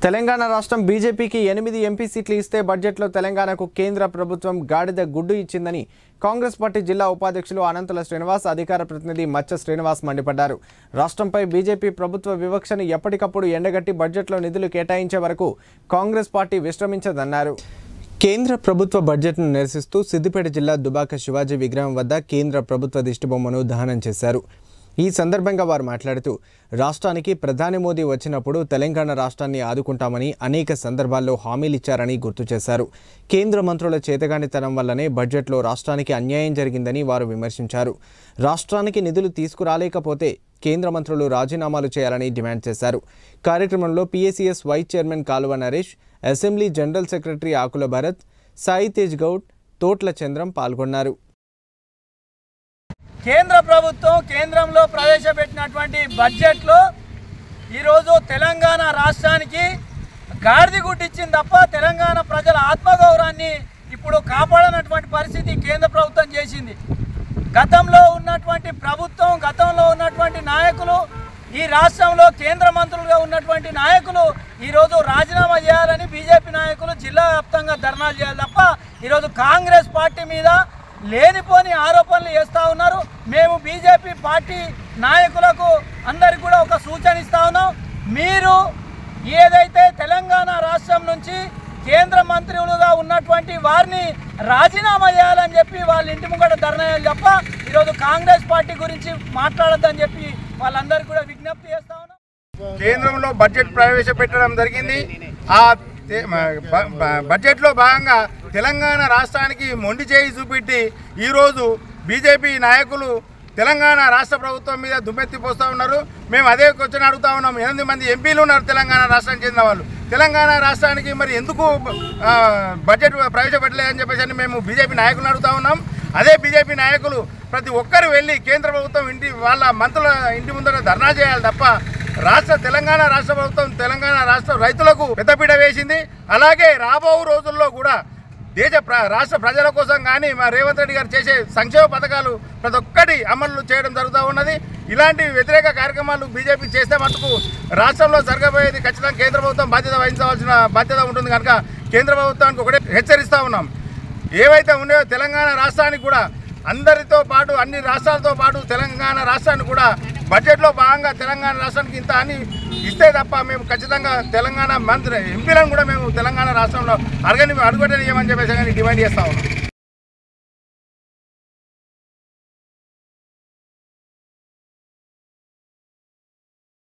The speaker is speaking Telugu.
తెలంగాణ రాష్ట్రం బీజేపీకి 8 ఎంపీ సీట్లు ఇస్తే బడ్జెట్లో తెలంగాణకు కేంద్ర ప్రభుత్వం గాడిద గుడ్డు ఇచ్చిందని కాంగ్రెస్ పార్టీ జిల్లా ఉపాధ్యక్షులు అనంతుల శ్రీనివాస్ అధికార ప్రతినిధి మచ్చ శ్రీనివాస్ మండిపడ్డారు. రాష్ట్రంపై బీజేపీ ప్రభుత్వ వివక్షను ఎప్పటికప్పుడు ఎండగట్టి బడ్జెట్లో నిధులు కేటాయించే వరకు కాంగ్రెస్ పార్టీ విశ్రమించదన్నారు. కేంద్ర ప్రభుత్వ బడ్జెట్ను నిరసిస్తూ సిద్దిపేట జిల్లా దుబాక శివాజీ విగ్రహం వద్ద కేంద్ర ప్రభుత్వ దిష్టిబొమ్మను దహనం చేశారు. ఈ సందర్భంగా వారు మాట్లాడుతూ రాష్ట్రానికి ప్రధాని మోదీ వచ్చినప్పుడు తెలంగాణ రాష్ట్రాన్ని ఆదుకుంటామని అనేక సందర్భాల్లో హామీలిచ్చారని గుర్తు చేశారు. కేంద్ర మంత్రుల చేతగానితనం వల్లనే బడ్జెట్లో రాష్ట్రానికి అన్యాయం జరిగిందని వారు విమర్శించారు. రాష్ట్రానికి నిధులు తీసుకురాలేకపోతే కేంద్ర మంత్రులు రాజీనామాలు చేయాలని డిమాండ్ చేశారు. కార్యక్రమంలో పీఏసీఎస్ వైస్ చైర్మన్ కాలువ నరేష్, అసెంబ్లీ జనరల్ సెక్రటరీ ఆకుల భరత్, సాయి తేజ్ గౌడ్, తోట్ల చంద్రం పాల్గొన్నారు. కేంద్ర ప్రభుత్వం కేంద్రంలో ప్రవేశపెట్టినటువంటి బడ్జెట్లో ఈరోజు తెలంగాణ రాష్ట్రానికి గాడిద గుడ్డిచ్చింది తప్ప తెలంగాణ ప్రజల ఆత్మగౌరవాన్ని ఇప్పుడు కాపాడనటువంటి పరిస్థితి కేంద్ర ప్రభుత్వం చేసింది. గతంలో ఉన్నటువంటి ప్రభుత్వం, గతంలో ఉన్నటువంటి నాయకులు, ఈ రాష్ట్రంలో కేంద్ర మంత్రులుగా ఉన్నటువంటి నాయకులు ఈరోజు రాజీనామా చేయాలని బీజేపీ నాయకులు జిల్లా వ్యాప్తంగా ధర్నాలు చేయాలి తప్ప ఈరోజు కాంగ్రెస్ పార్టీ మీద లేనిపోని ఆరోపణలు చేస్తూ ఉన్నారు. మేము బీజేపీ పార్టీ నాయకులకు అందరికీ కూడా ఒక సూచన ఇస్తా ఉన్నాం. మీరు ఏదైతే తెలంగాణ రాష్ట్రం నుంచి కేంద్ర మంత్రులుగా ఉన్నటువంటి వారిని రాజీనామా చేయాలని చెప్పి వాళ్ళ ఇంటి ముంగట ధర్నా చేయాలి తప్ప ఈరోజు కాంగ్రెస్ పార్టీ గురించి మాట్లాడొద్దని చెప్పి వాళ్ళందరికీ కూడా విజ్ఞప్తి చేస్తా ఉన్నాం. కేంద్రంలో బడ్జెట్ ప్రవేశపెట్టడం జరిగింది. ఆ బడ్జెట్లో భాగంగా తెలంగాణ రాష్ట్రానికి మొండి చేయి చూపెట్టి ఈరోజు బీజేపీ నాయకులు తెలంగాణ రాష్ట్ర ప్రభుత్వం మీద దుమ్మెత్తి పోస్తూ ఉన్నారు. మేము అదే క్వశ్చన్ అడుగుతా ఉన్నాం. 8 మంది ఎంపీలు ఉన్నారు తెలంగాణ రాష్ట్రానికి చెందిన వాళ్ళు. తెలంగాణ రాష్ట్రానికి మరి ఎందుకు బడ్జెట్ ప్రవేశపెట్టలేదని చెప్పేసి మేము బీజేపీ నాయకులను అడుగుతా ఉన్నాం. అదే బీజేపీ నాయకులు ప్రతి ఒక్కరు వెళ్ళి కేంద్ర ప్రభుత్వం వాళ్ళ మంత్రుల ఇంటి ముందర ధర్నా చేయాలి తప్ప తెలంగాణ రాష్ట్ర ప్రభుత్వం తెలంగాణ రాష్ట్ర రైతులకు పెద్దపీట వేసింది. అలాగే రాబో రోజుల్లో కూడా రాష్ట్ర ప్రజల కోసం కానీ మా రేవంత్ రెడ్డి గారు చేసే సంక్షేమ పథకాలు ప్రతి ఒక్కటి అమలు చేయడం జరుగుతూ ఉన్నది. ఇలాంటి వ్యతిరేక కార్యక్రమాలు బీజేపీ చేస్తే మటుకు రాష్ట్రంలో జరగబోయేది ఖచ్చితంగా కేంద్ర ప్రభుత్వం బాధ్యత వహించవలసిన బాధ్యత ఉంటుంది. కనుక కేంద్ర ప్రభుత్వానికి ఒకటే హెచ్చరిస్తూ ఉన్నాం. ఏవైతే ఉన్నాయో తెలంగాణ రాష్ట్రానికి కూడా అందరితో పాటు అన్ని రాష్ట్రాలతో పాటు తెలంగాణ రాష్ట్రాన్ని కూడా బడ్జెట్లో భాగంగా తెలంగాణ రాష్ట్రానికి ఇంత అని ఇస్తే తప్ప మేము ఖచ్చితంగా తెలంగాణ ఎంపీలను కూడా మేము తెలంగాణ రాష్ట్రంలో అడుగుబెట్టనియమని చెప్పేసి డిమాండ్ చేస్తా ఉన్నాం.